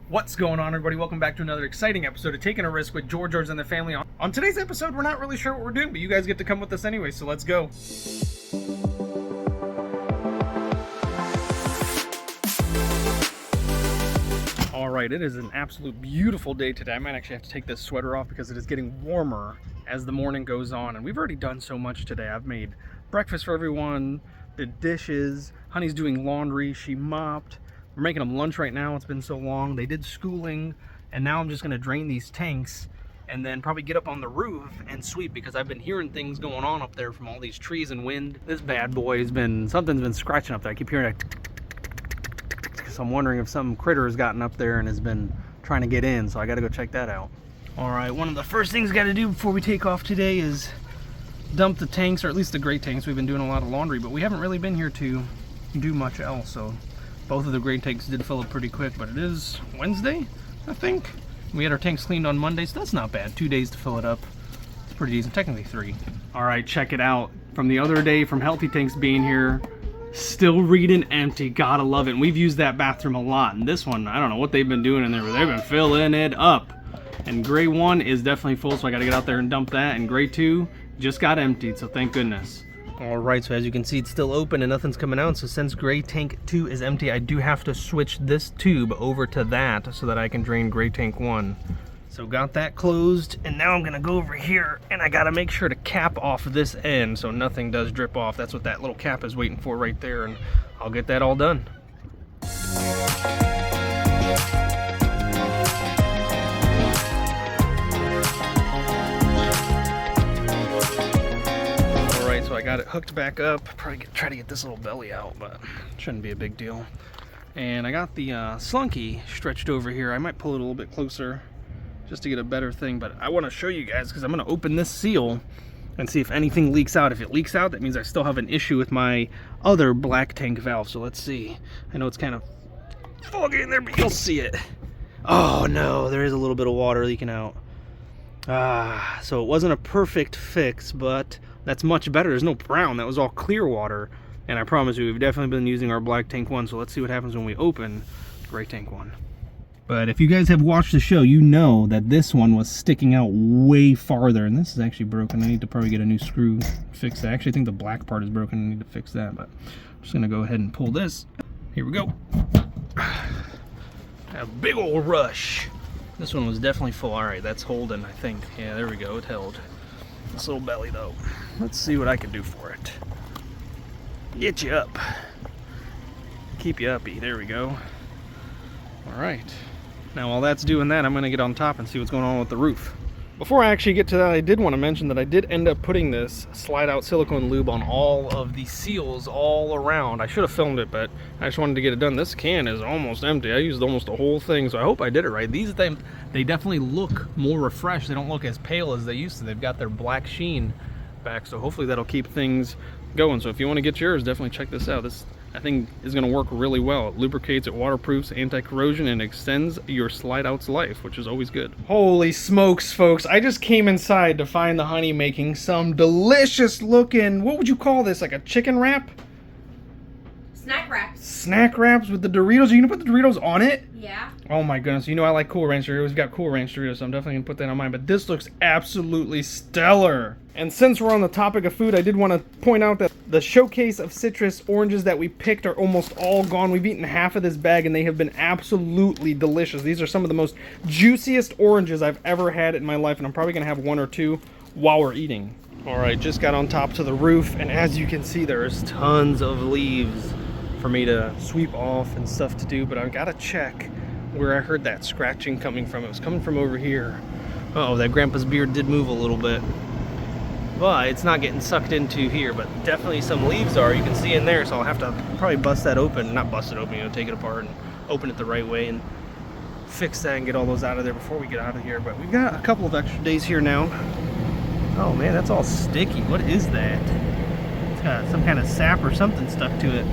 What's going on, everybody? Welcome back to another exciting episode of Taking a Risk with George and the family. On today's episode, we're not really sure what we're doing, but you guys get to come with us anyway, so let's go. All right, it is an absolute beautiful day today. I might actually have to take this sweater off because it is getting warmer as the morning goes on, and we've already done so much today. I've made breakfast for everyone, did dishes, Honey's doing laundry, she mopped. We're making them lunch right now. It's been so long. They did schooling, and now I'm just going to drain these tanks and then probably get up on the roof and sweep because I've been hearing things going on up there from all these trees and wind. This bad boy has been, something's been scratching up there. I keep hearing that, so I'm wondering if some critter has gotten up there and has been trying to get in, so I got to go check that out. All right, one of the first things I got to do before we take off today is dump the tanks, or at least the gray tanks. We've been doing a lot of laundry, but we haven't really been here to do much else, so both of the gray tanks did fill up pretty quick, but it is Wednesday, I think. We had our tanks cleaned on Monday, so that's not bad. 2 days to fill it up. It's pretty decent, technically 3. All right, check it out. From the other day, from Healthy Tanks being here, still reading empty. Gotta love it. And we've used that bathroom a lot. And this one, I don't know what they've been doing in there, but they've been filling it up. And gray 1 is definitely full, so I gotta get out there and dump that. And gray 2 just got emptied, so thank goodness. Alright, so as you can see, it's still open and nothing's coming out. So since gray tank 2 is empty, I do have to switch this tube over to that so that I can drain gray tank 1. So got that closed, and now I'm gonna go over here and I gotta make sure to cap off this end so nothing does drip off. That's what that little cap is waiting for right there, and I'll get that all done. So I got it hooked back up. Probably try to get this little belly out, but it shouldn't be a big deal. And I got the slunky stretched over here. I might pull it a little bit closer just to get a better thing, but I want to show you guys because I'm going to open this seal and see if anything leaks out. If it leaks out, that means I still have an issue with my other black tank valve. So let's see. I know it's kind of foggy in there, but you'll see it. Oh no, there is a little bit of water leaking out. So it wasn't a perfect fix, but that's much better. There's no brown. That was all clear water. And I promise you, we've definitely been using our black tank 1. So let's see what happens when we open gray tank 1. But if you guys have watched the show, you know that this one was sticking out way farther. And this is actually broken. I need to probably get a new screw to fix that. I actually think the black part is broken. I need to fix that. But I'm just going to go ahead and pull this. Here we go. A big old rush. This one was definitely full. All right, that's holding, I think. Yeah, there we go. It held. This little belly, though. Let's see what I can do for it. Get you up. Keep you uppy. There we go. All right. Now, while that's doing that, I'm going to get on top and see what's going on with the roof. Before I actually get to that, I did want to mention that I did end up putting this slide-out silicone lube on all of the seals all around. I should have filmed it, but I just wanted to get it done. This can is almost empty. I used almost the whole thing, so I hope I did it right. These things, they definitely look more refreshed. They don't look as pale as they used to. They've got their black sheen back, so hopefully that'll keep things going. So if you want to get yours, definitely check this out. This, I think, is going to work really well. It lubricates, it waterproofs, anti-corrosion, and extends your slide-out's life, which is always good. Holy smokes, folks. I just came inside to find the Honey making some delicious looking, what would you call this, like a chicken wrap? Snack wraps. Snack wraps with the Doritos. Are you going to put the Doritos on it? Yeah. Oh my goodness. You know I like Cool Ranch Doritos. We've got Cool Ranch Doritos, so I'm definitely going to put that on mine. But this looks absolutely stellar. And since we're on the topic of food, I did want to point out that the showcase of citrus oranges that we picked are almost all gone. We've eaten half of this bag, and they have been absolutely delicious. These are some of the most juiciest oranges I've ever had in my life, and I'm probably going to have 1 or 2 while we're eating. All right, just got on top to the roof, and as you can see, there's tons of leaves for me to sweep off and stuff to do, but I've got to check where I heard that scratching coming from. It was coming from over here. Uh-oh, that grandpa's beard did move a little bit, but it's not getting sucked into here, but definitely some leaves are. You can see in there, so I'll have to probably bust that open. Not bust it open, you know, take it apart and open it the right way and fix that and get all those out of there before we get out of here. But we've got a couple of extra days here now. Oh man, that's all sticky. What is that? It's got some kind of sap or something stuck to it.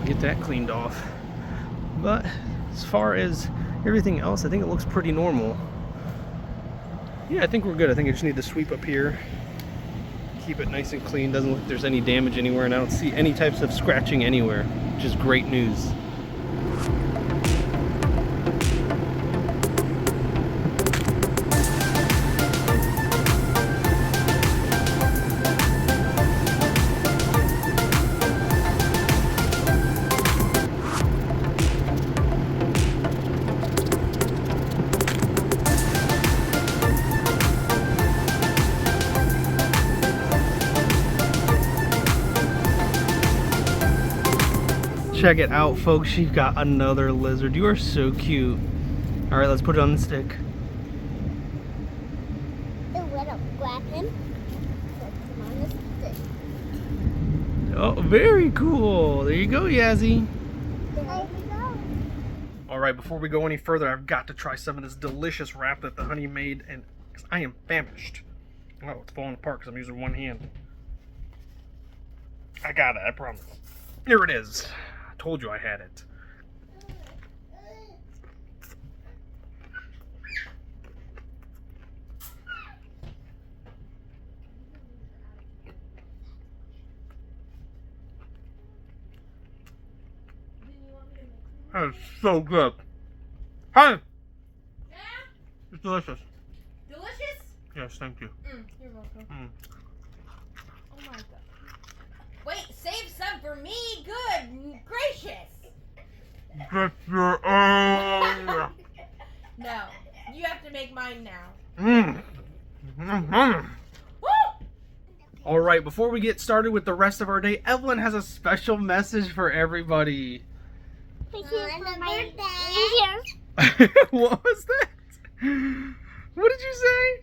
Get that cleaned off. But as far as everything else, I think it looks pretty normal. Yeah, I think we're good. I think I just need to sweep up here, keep it nice and clean. Doesn't look like there's any damage anywhere, and I don't see any types of scratching anywhere, which is great news. check it out, folks. She's got another lizard. You are so cute. All right, let's put it on the stick. Grab him. Put him on the stick. Oh, very cool. There you go, Yazzie. There we go. All right, before we go any further, I've got to try some of this delicious wrap that the honey made, and I am famished. Oh, it's falling apart because I'm using one hand. I got it, I promise. Here it is. I told you I had it. That is so good. Hi! Yeah? It's delicious. Delicious? Yes, thank you. You're welcome. Oh my god. Wait, save some for me? Good gracious. Get your own. No, you have to make mine now. Woo! All right, before we get started with the rest of our day, Evelyn has a special message for everybody. Thank you for my birthday. What was that? What did you say?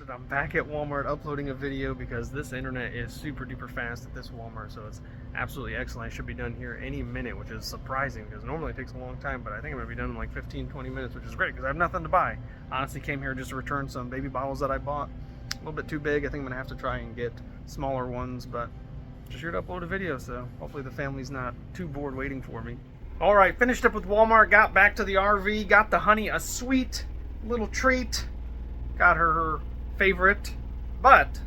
I'm back at Walmart uploading a video because this internet is super duper fast at this Walmart, so it's absolutely excellent. I should be done here any minute, which is surprising because normally it takes a long time, but I think I'm going to be done in like 15-20 minutes, which is great because I have nothing to buy. Honestly, came here just to return some baby bottles that I bought. A little bit too big. I think I'm going to have to try and get smaller ones, but just here to upload a video, so hopefully the family's not too bored waiting for me. All right, finished up with Walmart, got back to the RV, got the honey a sweet little treat, got her favorite, but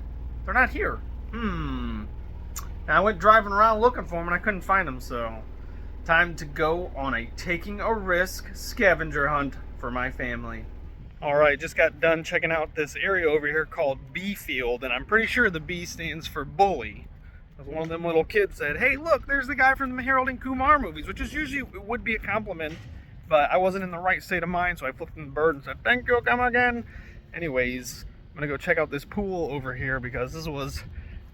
they're not here. Now, I went driving around looking for them and I couldn't find them, so time to go on a Taking a Rizk scavenger hunt for my family. All right, just got done checking out this area over here called B Field, and I'm pretty sure the B stands for bully. One of them little kids said, hey, look, there's the guy from the Harold and Kumar movies, which is usually would be a compliment, but I wasn't in the right state of mind, so I flipped him the bird and said, thank you, come again. Anyways, I'm gonna go check out this pool over here because this was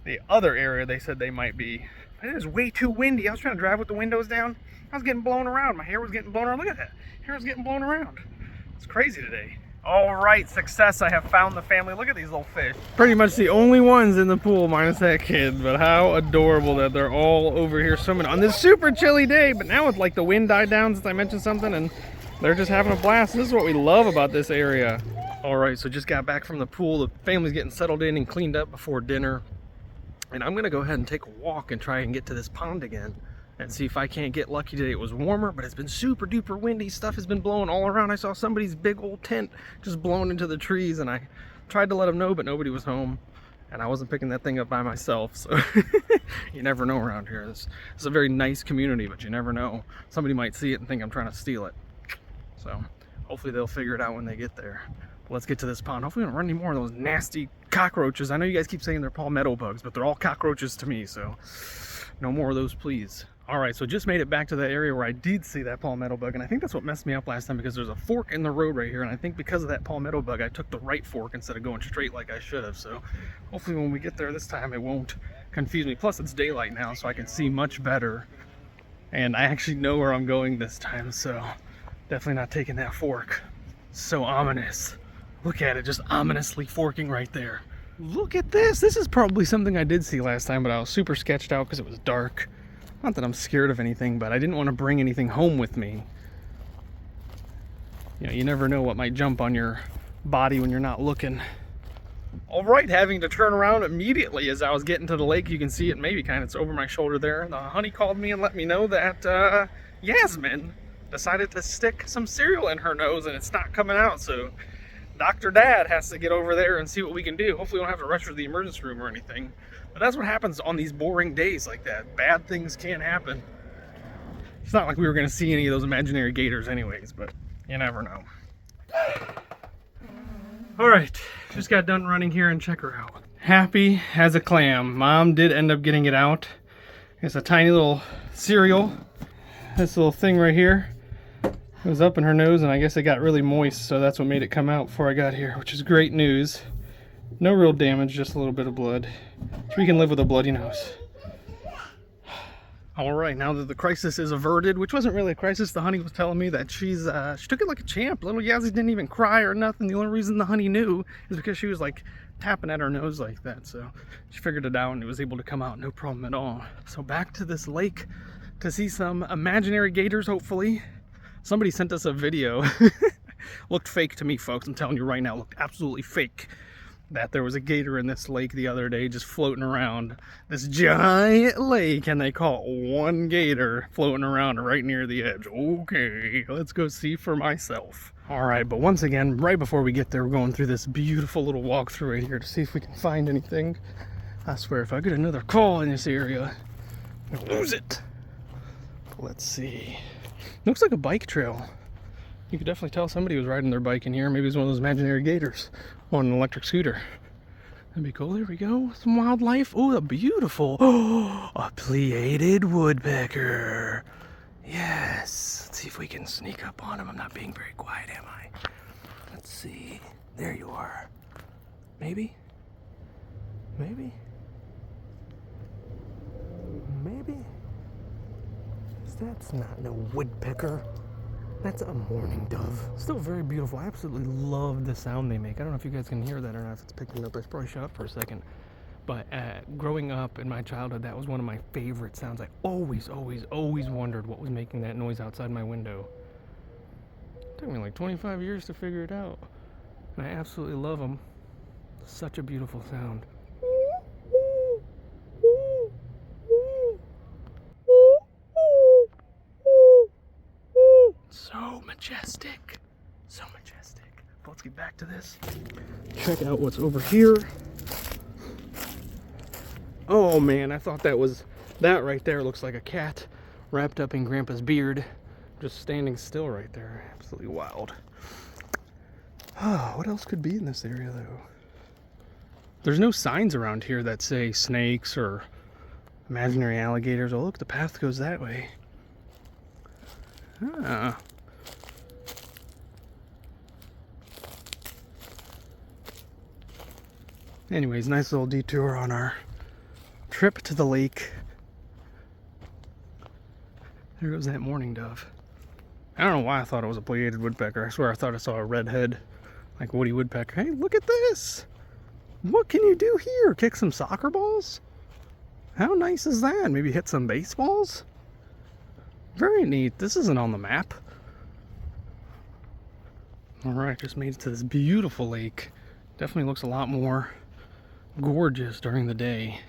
the other area they said they might be. But it is way too windy. I was trying to drive with the windows down. I was getting blown around. My hair was getting blown around. Look at that. Hair was getting blown around. It's crazy today. All right, success. I have found the family. Look at these little fish. Pretty much the only ones in the pool minus that kid, but how adorable that they're all over here swimming on this super chilly day. But now it's like the wind died down since I mentioned something and they're just having a blast. This is what we love about this area. All right, so just got back from the pool. The family's getting settled in and cleaned up before dinner. And I'm gonna go ahead and take a walk and try and get to this pond again and see if I can't get lucky today. It was warmer, but it's been super duper windy. Stuff has been blowing all around. I saw somebody's big old tent just blown into the trees and I tried to let them know, but nobody was home. And I wasn't picking that thing up by myself, so you never know around here. This is a very nice community, but you never know. Somebody might see it and think I'm trying to steal it. So hopefully they'll figure it out when they get there. Let's get to this pond. Hopefully we don't run any more of those nasty cockroaches. I know you guys keep saying they're palmetto bugs, but they're all cockroaches to me, so no more of those, please. All right, so just made it back to the area where I did see that palmetto bug, and I think that's what messed me up last time because there's a fork in the road right here, and I think because of that palmetto bug, I took the right fork instead of going straight like I should have. So hopefully when we get there this time, it won't confuse me. Plus, it's daylight now, so I can see much better, and I actually know where I'm going this time, so definitely not taking that fork. So ominous. Look at it, just ominously forking right there. Look at this. This is probably something I did see last time, but I was super sketched out because it was dark. Not that I'm scared of anything, but I didn't want to bring anything home with me. You know, you never know what might jump on your body when you're not looking. All right, having to turn around immediately as I was getting to the lake. You can see it maybe kind of, it's over my shoulder there. The honey called me and let me know that Yasmin decided to stick some cereal in her nose and it's not coming out, so Dr. Dad has to get over there and see what we can do. Hopefully we don't have to rush her to the emergency room or anything. But that's what happens on these boring days like that. Bad things can happen. It's not like we were going to see any of those imaginary gators anyways, but you never know. All right, just got done running here and check her out. Happy as a clam. Mom did end up getting it out. It's a tiny little cereal. This little thing right here. It was up in her nose and I guess it got really moist, so that's what made it come out before I got here, which is great news. No real damage, just a little bit of blood. So we can live with a bloody nose. All right, now that the crisis is averted, which wasn't really a crisis, the honey was telling me that she took it like a champ. Little Yazzie didn't even cry or nothing. The only reason the honey knew is because she was like tapping at her nose like that. So she figured it out and it was able to come out no problem at all. So back to this lake to see some imaginary gators, hopefully. Somebody sent us a video. Looked fake to me, folks. I'm telling you right now, it looked absolutely fake. That there was a gator in this lake the other day just floating around this giant lake, and they caught one gator floating around right near the edge. Okay, let's go see for myself. All right, but once again, right before we get there, we're going through this beautiful little walkthrough right here to see if we can find anything. I swear, if I get another call in this area, I'm gonna lose it. Let's see. Looks like a bike trail. You could definitely tell somebody was riding their bike in here. Maybe it's one of those imaginary gators on an electric scooter. That'd be cool. There we go. Some wildlife. Oh, a beautiful. Oh, a pleated woodpecker. Yes. Let's see if we can sneak up on him. I'm not being very quiet, am I? Let's see. There you are. Maybe? Maybe? Maybe? That's not no woodpecker. That's a mourning dove. Still very beautiful. I absolutely love the sound they make. I don't know if you guys can hear that or not, if it's picking up. I should probably shut up for a second. But growing up in my childhood, that was one of my favorite sounds. I always wondered what was making that noise outside my window. It took me like 25 years to figure it out. And I absolutely love them. Such a beautiful sound. So majestic. So majestic. But let's get back to this. Check out what's over here. Oh man, I thought that right there looks like a cat wrapped up in Grandpa's beard. Just standing still right there. Absolutely wild. Oh, what else could be in this area though? There's no signs around here that say snakes or imaginary alligators. Oh look, the path goes that way. Ah. Anyways, nice little detour on our trip to the lake. There goes that mourning dove. I don't know why I thought it was a pleated woodpecker. I swear I thought I saw a red head, like Woody Woodpecker. Hey, look at this! What can you do here? Kick some soccer balls? How nice is that? Maybe hit some baseballs? Very neat. This isn't on the map. Alright, just made it to this beautiful lake. Definitely looks a lot more gorgeous during the day.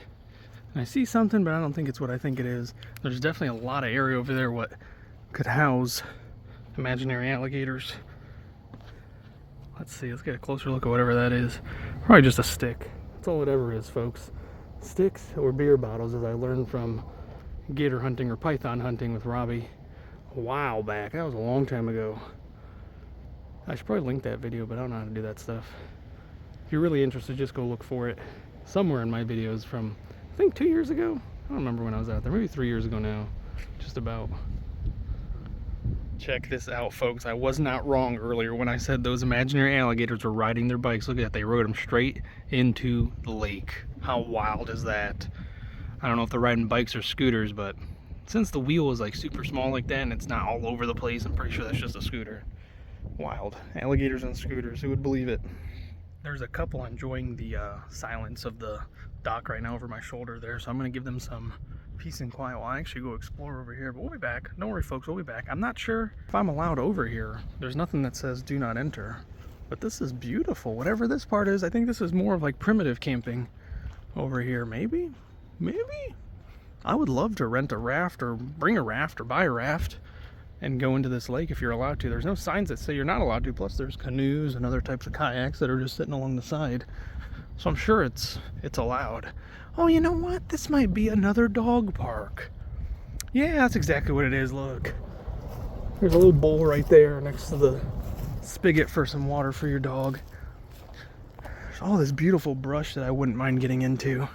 And I see something, but I don't think it's what I think it is. There's definitely a lot of area over there what could house imaginary alligators. Let's see, let's get a closer look at whatever that is. Probably just a stick. That's all it ever is, folks. Sticks or beer bottles, as I learned from gator hunting or python hunting with Robbie a while back. That was a long time ago. I should probably link that video, but I don't know how to do that stuff. If you're really interested, just go look for it somewhere in my videos from, I think 2 years ago. I don't remember when I was out there. Maybe 3 years ago now. Just about. Check this out, folks. I was not wrong earlier when I said those imaginary alligators were riding their bikes. Look at that. They rode them straight into the lake. How wild is that? I don't know if they're riding bikes or scooters, but since the wheel is like super small like that and it's not all over the place, I'm pretty sure that's just a scooter. Wild. Alligators on scooters. Who would believe it? There's a couple enjoying the silence of the dock right now over my shoulder there, so I'm going to give them some peace and quiet while I actually go explore over here. But we'll be back. Don't worry, folks. We'll be back. I'm not sure if I'm allowed over here. There's nothing that says do not enter. But this is beautiful. Whatever this part is, I think this is more of like primitive camping over here. Maybe? Maybe? I would love to rent a raft or bring a raft or buy a raft and go into this lake if you're allowed to. There's no signs that say you're not allowed to. Plus there's canoes and other types of kayaks that are just sitting along the side. So I'm sure it's allowed. Oh, you know what? This might be another dog park. Yeah, that's exactly what it is. Look. There's a little bowl right there next to the spigot for some water for your dog. There's all this beautiful brush that I wouldn't mind getting into.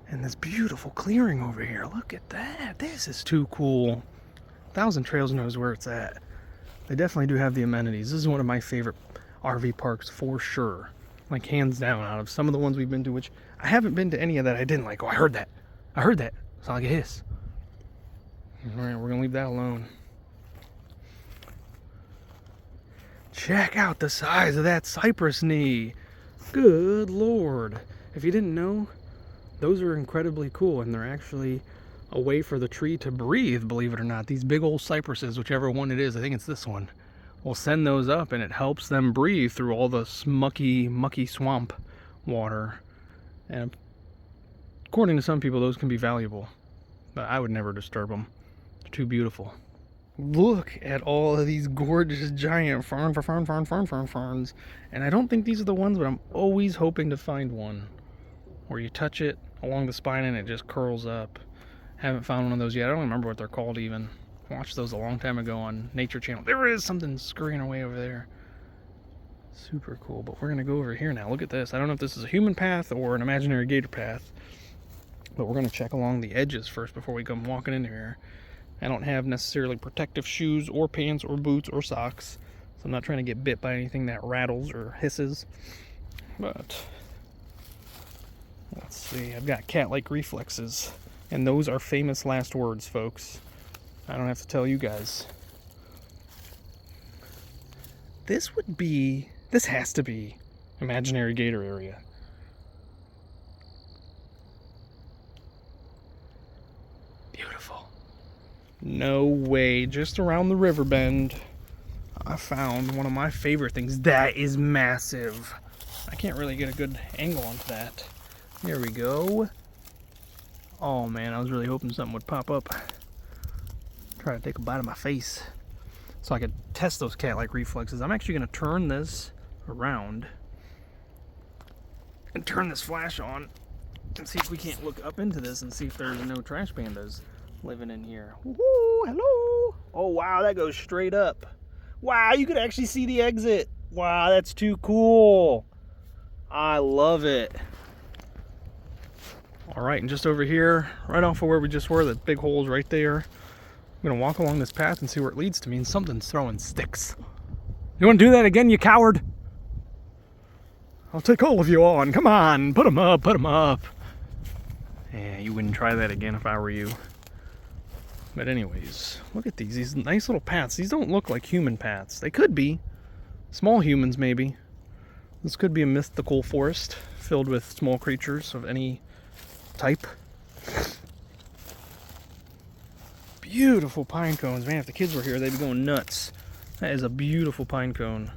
And this beautiful clearing over here. Look at that. This is too cool. Thousand Trails knows where it's at. They definitely do have the amenities. This is one of my favorite RV parks for sure. Like hands down out of some of the ones we've been to, which I haven't been to any of that I didn't like. Oh, I heard that. I heard that. It's like a hiss. Alright, we're gonna leave that alone. Check out the size of that cypress knee. Good lord. If you didn't know, those are incredibly cool, and they're actually a way for the tree to breathe, believe it or not. These big old cypresses, whichever one it is, I think it's this one, will send those up, and it helps them breathe through all the mucky swamp water. And according to some people, those can be valuable, but I would never disturb them. They're too beautiful. Look at all of these gorgeous giant ferns. And I don't think these are the ones, but I'm always hoping to find one where you touch it along the spine and it just curls up. Haven't found one of those yet. I don't remember what they're called even. Watched those a long time ago on Nature Channel. There is something scurrying away over there. Super cool, but we're gonna go over here now. Look at this. I don't know if this is a human path or an imaginary gator path, but we're gonna check along the edges first before we come walking in here. I don't have necessarily protective shoes or pants or boots or socks, so I'm not trying to get bit by anything that rattles or hisses. But let's see, I've got cat-like reflexes, and those are famous last words, folks. I don't have to tell you guys. This has to be imaginary gator area. Beautiful. No way, just around the river bend, I found one of my favorite things. That is massive. I can't really get a good angle onto that. There we go. Oh man, I was really hoping something would pop up. Try to take a bite of my face so I could test those cat-like reflexes. I'm actually going to turn this around and turn this flash on and see if we can't look up into this and see if there's no trash pandas living in here. Woohoo! Hello! Oh wow, that goes straight up. Wow, you could actually see the exit. Wow, that's too cool. I love it. All right, and just over here, right off of where we just were, the big hole's right there. I'm gonna walk along this path and see where it leads to me, and something's throwing sticks. You wanna do that again, you coward? I'll take all of you on. Come on, put them up, put them up. Yeah, you wouldn't try that again if I were you. But anyways, look at these nice little paths. These don't look like human paths. They could be. Small humans, maybe. This could be a mythical forest filled with small creatures of any type. Beautiful pine cones. Man, if the kids were here, they'd be going nuts. That is a beautiful pine cone.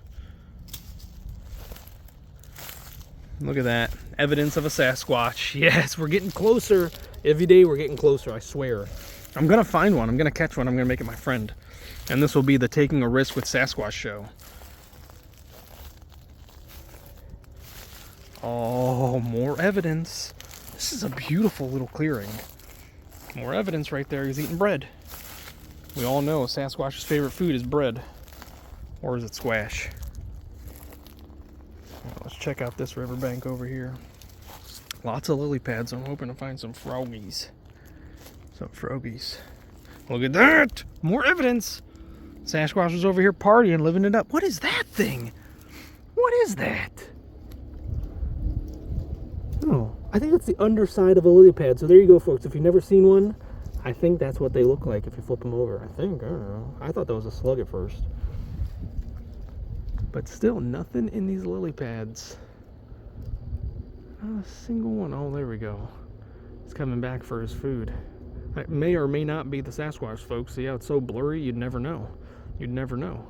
Look at that. Evidence of a Sasquatch. Yes, we're getting closer. Every day we're getting closer, I swear. I'm going to find one. I'm going to catch one. I'm going to make it my friend. And this will be the Taking a Risk with Sasquatch show. Oh, more evidence. This is a beautiful little clearing. More evidence right there. He's eating bread. We all know Sasquatch's favorite food is bread. Or is it squash? Well, let's check out this riverbank over here. Lots of lily pads. So I'm hoping to find some froggies. Some froggies. Look at that! More evidence! Sasquatch was over here partying, living it up. What is that thing? What is that? Oh, I think that's the underside of a lily pad. So there you go, folks. If you've never seen one, I think that's what they look like if you flip them over. I don't know. I thought that was a slug at first. But still, nothing in these lily pads. Not a single one. Oh, there we go. He's coming back for his food. It may or may not be the Sasquatch, folks. See how it's so blurry? You'd never know. You'd never know.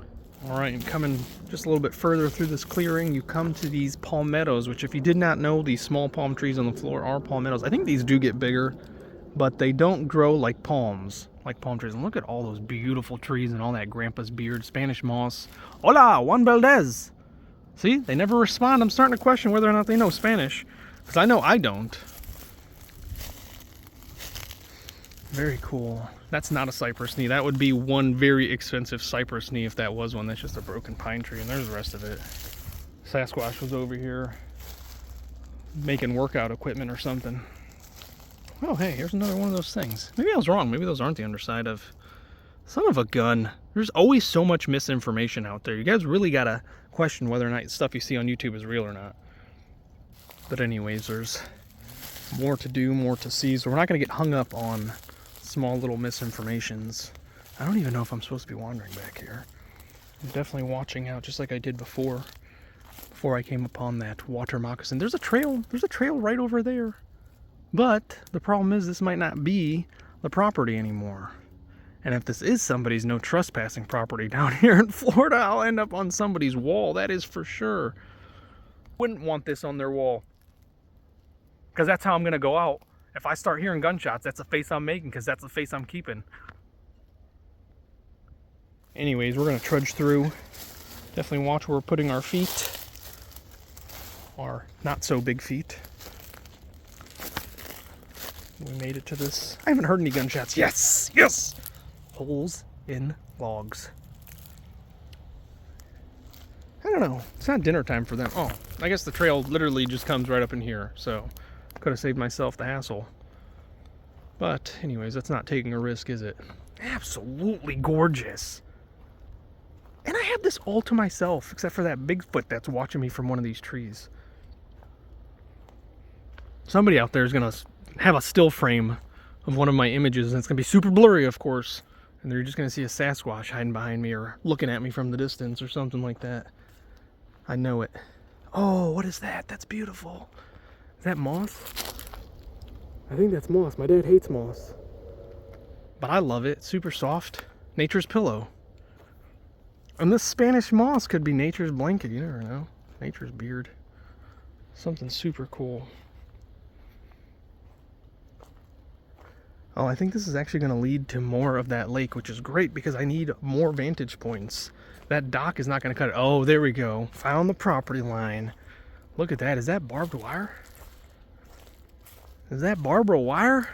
All right, and coming just a little bit further through this clearing, you come to these palmettos, which if you did not know, these small palm trees on the floor are palmettos. I think these do get bigger, but they don't grow like palms, like palm trees. And look at all those beautiful trees and all that grandpa's beard, Spanish moss. Hola, Juan Valdez. See, they never respond. I'm starting to question whether or not they know Spanish, because I know I don't. Very cool. That's not a cypress knee. That would be one very expensive cypress knee if that was one. That's just a broken pine tree, and there's the rest of it. Sasquatch was over here making workout equipment or something. Oh, hey, here's another one of those things. Maybe I was wrong. Maybe those aren't the underside of... Son of a gun. There's always so much misinformation out there. You guys really gotta question whether or not stuff you see on YouTube is real or not. But anyways, there's more to do, more to see, so we're not gonna get hung up on small little misinformations. I don't even know if I'm supposed to be wandering back here. I'm definitely watching out just like I did before I came upon that water moccasin. There's a trail right over there. But the problem is this might not be the property anymore. And if this is somebody's no trespassing property down here in Florida, I'll end up on somebody's wall. That is for sure. Wouldn't want this on their wall. Because that's how I'm going to go out. If I start hearing gunshots, that's the face I'm making because that's the face I'm keeping. Anyways, we're going to trudge through. Definitely watch where we're putting our feet. Our not so big feet. We made it to this. I haven't heard any gunshots. Yes! Yes! Holes in logs. I don't know. It's not dinner time for them. Oh, I guess the trail literally just comes right up in here. So, could have saved myself the hassle. But, anyways, that's not taking a risk, is it? Absolutely gorgeous. And I have this all to myself, except for that Bigfoot that's watching me from one of these trees. Somebody out there is going to have a still frame of one of my images, and it's going to be super blurry, of course. And they're just going to see a Sasquatch hiding behind me or looking at me from the distance or something like that. I know it. Oh, what is that? That's beautiful. Is that moss? I think that's moss. My dad hates moss. But I love it. It's super soft. Nature's pillow. And this Spanish moss could be nature's blanket. You never know. Nature's beard. Something super cool. Oh, I think this is actually going to lead to more of that lake, which is great because I need more vantage points. That dock is not going to cut it. Oh, there we go. Found the property line. Look at that. Is that barbed wire? Is that barbed wire?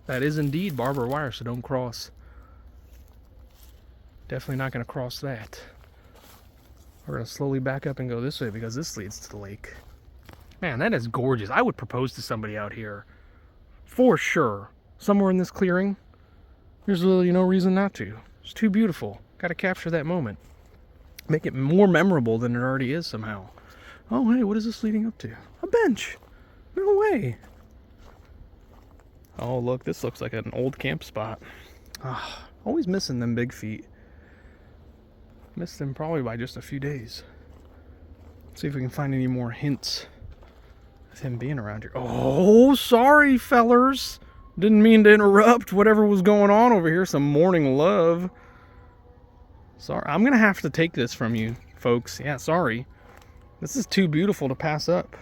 That is indeed barbed wire, so don't cross. Definitely not going to cross that. We're going to slowly back up and go this way because this leads to the lake. Man, that is gorgeous. I would propose to somebody out here. For sure. Somewhere in this clearing. There's really no reason not to. It's too beautiful. Got to capture that moment. Make it more memorable than it already is somehow. Oh, hey, what is this leading up to? A bench. No way. Oh, look, this looks like an old camp spot. Ah, always missing them big feet. Missed them probably by just a few days. Let's see if we can find any more hints of him being around here. Oh, sorry, fellers. Didn't mean to interrupt whatever was going on over here. Some morning love. Sorry, I'm going to have to take this from you, folks. Yeah, sorry. This is too beautiful to pass up.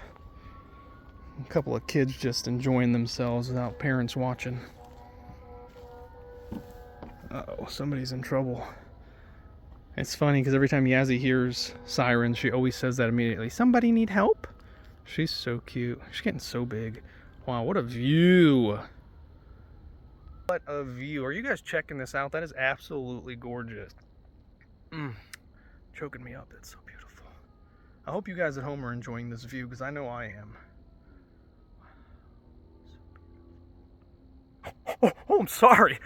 A couple of kids just enjoying themselves without parents watching. Uh-oh, somebody's in trouble. It's funny because every time Yazzie hears sirens, she always says that immediately. Somebody need help? She's so cute. She's getting so big. Wow, what a view. What a view. Are you guys checking this out? That is absolutely gorgeous. Choking me up. That's so beautiful. I hope you guys at home are enjoying this view because I know I am. Oh, I'm sorry.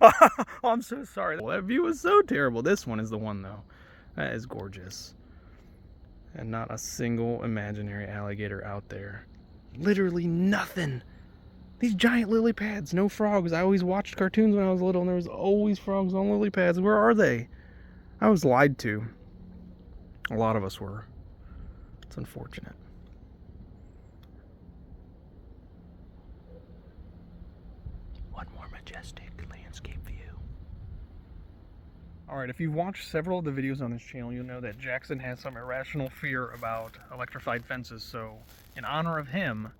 Oh, I'm so sorry. Well, that view is so terrible. This one is the one, though. That is gorgeous. And not a single imaginary alligator out there. Literally nothing. These giant lily pads, no frogs. I always watched cartoons when I was little, and there was always frogs on lily pads. Where are they? I was lied to. A lot of us were. It's unfortunate. One more majestic landscape view. Alright, if you've watched several of the videos on this channel, you'll know that Jackson has some irrational fear about electrified fences, so in honor of him,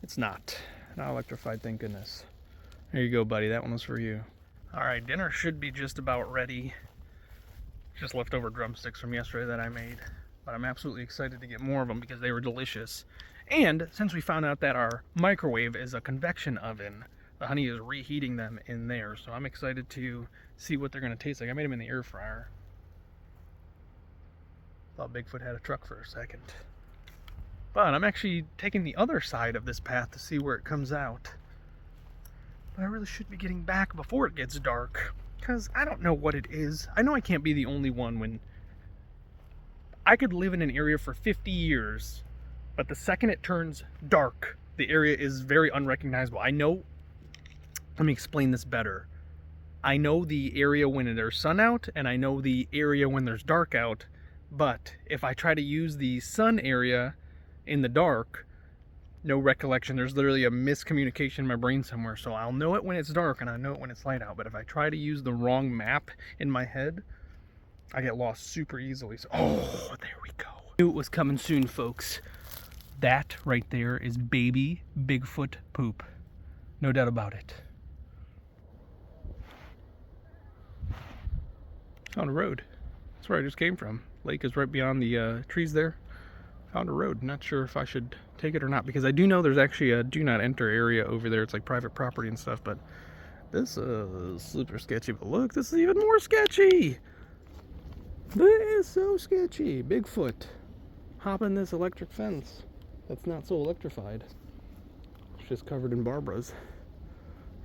it's not electrified, thank goodness. There you go, buddy. That one was for you. Alright, dinner should be just about ready. Just leftover drumsticks from yesterday that I made. But I'm absolutely excited to get more of them because they were delicious. And since we found out that our microwave is a convection oven, the honey is reheating them in there. So I'm excited to see what they're going to taste like. I made them in the air fryer. Thought Bigfoot had a truck for a second. But I'm actually taking the other side of this path to see where it comes out. But I really should be getting back before it gets dark. Because I don't know what it is. I know I can't be the only one when I could live in an area for 50 years, but the second it turns dark, the area is very unrecognizable. I know, let me explain this better. I know the area when there's sun out, and I know the area when there's dark out, but if I try to use the sun area in the dark, no recollection. There's literally a miscommunication in my brain somewhere. So I'll know it when it's dark and I know it when it's light out. But if I try to use the wrong map in my head, I get lost super easily. So, oh, there we go. Knew it was coming soon, folks. That right there is baby Bigfoot poop. No doubt about it. Found a road. That's where I just came from. Lake is right beyond the trees there. Found a road. Not sure if I should take it or not, because I do know there's actually a do not enter area over there. It's like private property and stuff, but this is super sketchy. But look, this is even more sketchy. This is so sketchy. Bigfoot hopping this electric fence that's not so electrified. It's just covered in barbers.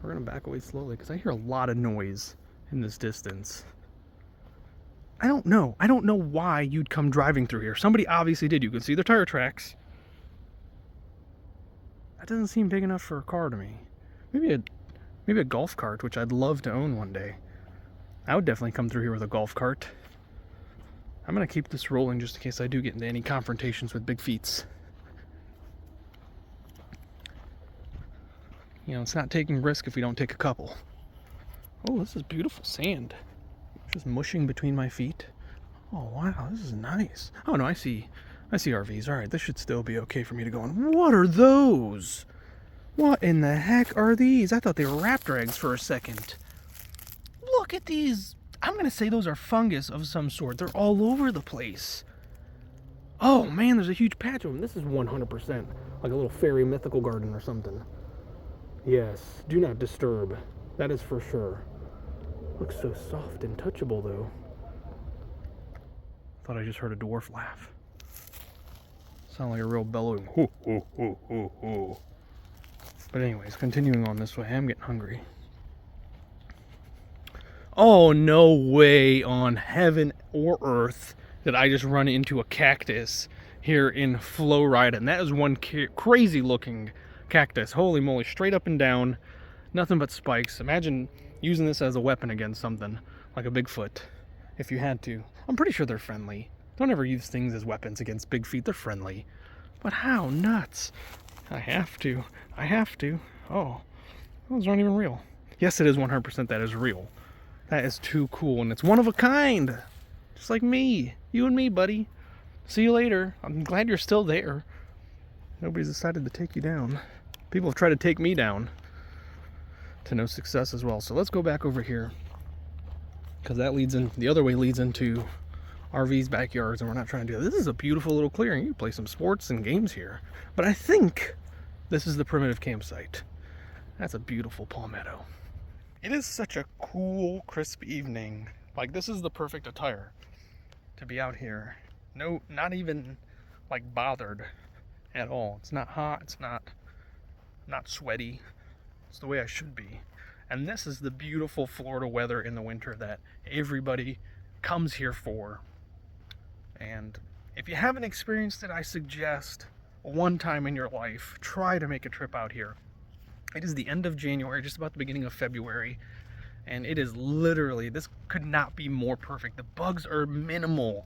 We're gonna back away slowly because I hear a lot of noise in this distance. I don't know why you'd come driving through here. Somebody obviously did. You can see the tire tracks. That doesn't seem big enough for a car to me. Maybe a golf cart, which I'd love to own one day. I would definitely come through here with a golf cart. I'm gonna keep this rolling just in case I do get into any confrontations with big feets. You know, it's not taking risk if we don't take a couple. Oh, this is beautiful sand. Just mushing between my feet. Oh wow, this is nice. Oh no, I see RVs. All right, this should still be okay for me to go on. What are those? What in the heck are these? I thought they were raptor eggs for a second. Look at these. I'm gonna say those are fungus of some sort. They're all over the place. Oh man, there's a huge patch of them. This is 100% like a little fairy mythical garden or something. Yes, do not disturb. That is for sure. Looks so soft and touchable though. Thought I just heard a dwarf laugh. Sound like a real bellowing hoo hoo hoo hoo hoo. But anyways, continuing on this way, I'm getting hungry. Oh, no way on heaven or earth did I just run into a cactus here in Florida. And that is one crazy looking cactus. Holy moly, straight up and down, nothing but spikes. Imagine using this as a weapon against something like a Bigfoot if you had to. I'm pretty sure they're friendly. Don't ever use things as weapons against big feet. They're friendly. But how nuts? I have to. Oh, those aren't even real. Yes, it is 100% that is real. That is too cool, and it's one of a kind. Just like me. You and me, buddy. See you later. I'm glad you're still there. Nobody's decided to take you down. People have tried to take me down to no success as well. So let's go back over here, because that leads in, the other way leads into RV's backyards, and we're not trying to do that. This is a beautiful little clearing. You can play some sports and games here. But I think this is the primitive campsite. That's a beautiful palmetto. It is such a cool, crisp evening. Like, this is the perfect attire to be out here. No, not even like bothered at all. It's not hot, it's not sweaty. It's the way I should be. And this is the beautiful Florida weather in the winter that everybody comes here for. And if you haven't experienced it, I suggest one time in your life, try to make a trip out here. It is the end of January, just about the beginning of February, and it is literally, this could not be more perfect. The bugs are minimal.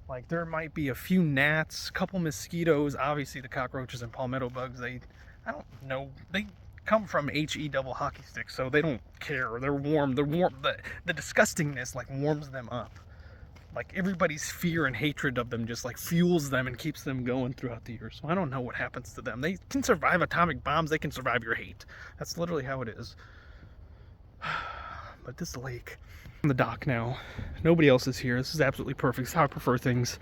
Like, there might be a few gnats, a couple mosquitoes, obviously the cockroaches and palmetto bugs, I don't know, they come from HE double hockey sticks, so they don't care. They're warm. The disgustingness like warms them up. Like, everybody's fear and hatred of them just like fuels them and keeps them going throughout the year. So I don't know what happens to them. They can survive atomic bombs. They can survive your hate. That's literally how it is. But this lake, on the dock now, nobody else is here. This is absolutely perfect. It's how I prefer things.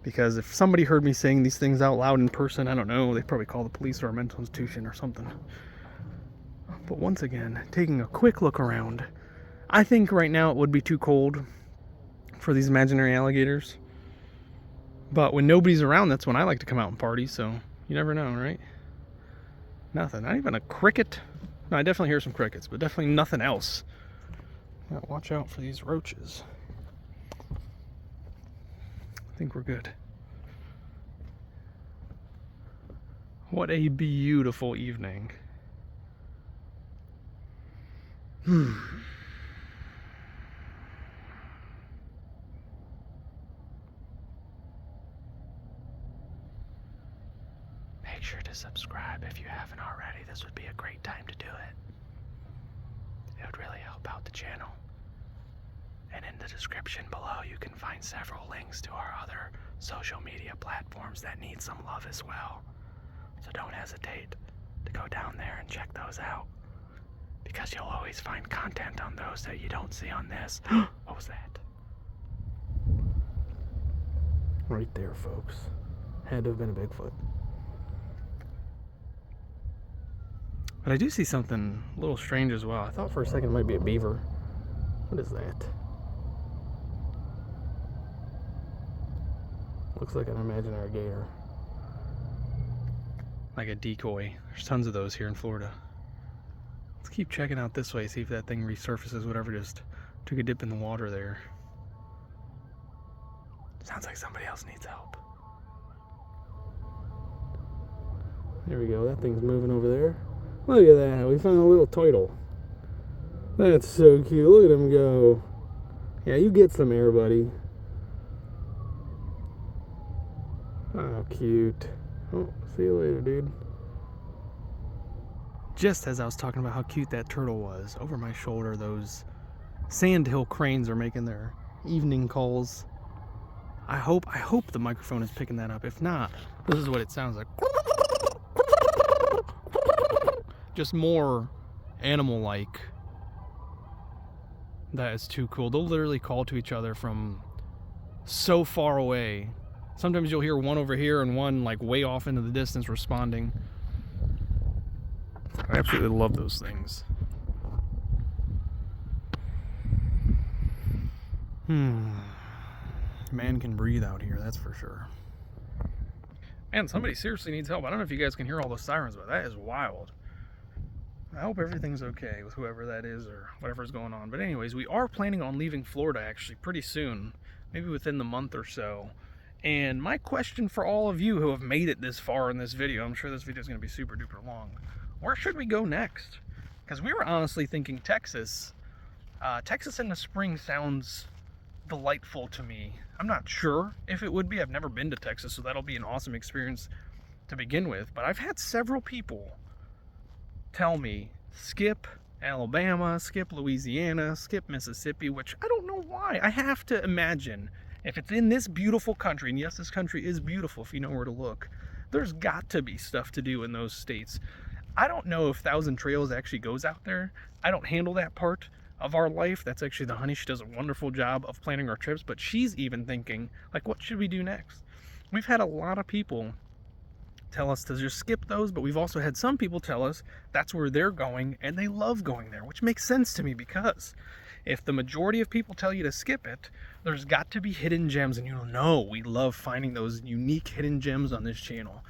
Because if somebody heard me saying these things out loud in person, I don't know, they'd probably call the police or a mental institution or something. But once again, taking a quick look around, I think right now it would be too cold for these imaginary alligators. But when nobody's around, that's when I like to come out and party, so you never know, right? Nothing. Not even a cricket. No, I definitely hear some crickets, but definitely nothing else. Now, watch out for these roaches. I think we're good. What a beautiful evening. Make sure to subscribe if you haven't already. This would be a great time to do it. It would really help out the channel. And in the description below, you can find several links to our other social media platforms that need some love as well. So don't hesitate to go down there and check those out, because you'll always find content on those that you don't see on this. What was that? Right there, folks. Had to have been a Bigfoot. But I do see something a little strange as well. I thought for a second it might be a beaver. What is that? Looks like an imaginary gator. Like a decoy. There's tons of those here in Florida. Let's keep checking out this way, see if that thing resurfaces, whatever just took a dip in the water there. Sounds like somebody else needs help. There we go, that thing's moving over there. Look at that, we found a little turtle. That's so cute, look at him go. Yeah, you get some air, buddy. Oh, cute. Oh, see you later, dude. Just as I was talking about how cute that turtle was, over my shoulder, those sandhill cranes are making their evening calls. I hope the microphone is picking that up. If not, this is what it sounds like. Just more animal-like. That is too cool. They'll literally call to each other from so far away. Sometimes you'll hear one over here and one like way off into the distance responding. I absolutely love those things. Man can breathe out here, that's for sure. Man, somebody seriously needs help. I don't know if you guys can hear all those sirens, but that is wild. I hope everything's okay with whoever that is or whatever's going on. But anyways, we are planning on leaving Florida actually pretty soon. Maybe within the month or so. And my question for all of you who have made it this far in this video, I'm sure this video is going to be super duper long. Where should we go next? Because we were honestly thinking Texas. Texas in the spring sounds delightful to me. I'm not sure if it would be. I've never been to Texas, so that'll be an awesome experience to begin with. But I've had several people tell me, skip Alabama, skip Louisiana, skip Mississippi, which I don't know why. I have to imagine if it's in this beautiful country, and yes, this country is beautiful if you know where to look, there's got to be stuff to do in those states. I don't know if Thousand Trails actually goes out there. I don't handle that part of our life. That's actually the honey. She does a wonderful job of planning our trips, but she's even thinking, like, what should we do next? We've had a lot of people tell us to just skip those, but we've also had some people tell us that's where they're going and they love going there, which makes sense to me, because if the majority of people tell you to skip it, there's got to be hidden gems, and you know we love finding those unique hidden gems on this channel.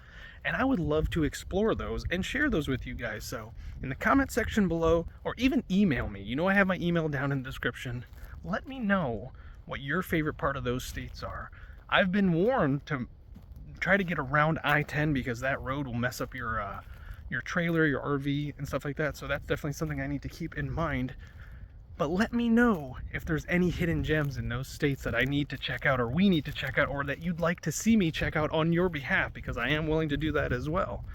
And I would love to explore those and share those with you guys. So in the comment section below, or even email me, you know I have my email down in the description, let me know what your favorite part of those states are. I've been warned to try to get around I-10 because that road will mess up your trailer, your RV, and stuff like that. So that's definitely something I need to keep in mind. But let me know if there's any hidden gems in those states that I need to check out, or we need to check out, or that you'd like to see me check out on your behalf, because I am willing to do that as well.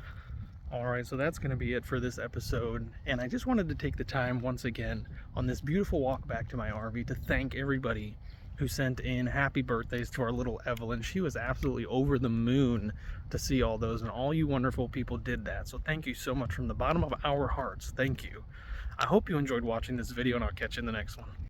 Alright, so that's going to be it for this episode, and I just wanted to take the time once again on this beautiful walk back to my RV to thank everybody who sent in happy birthdays to our little Evelyn. She was absolutely over the moon to see all those, and all you wonderful people did that. So thank you so much from the bottom of our hearts. Thank you. I hope you enjoyed watching this video, and I'll catch you in the next one.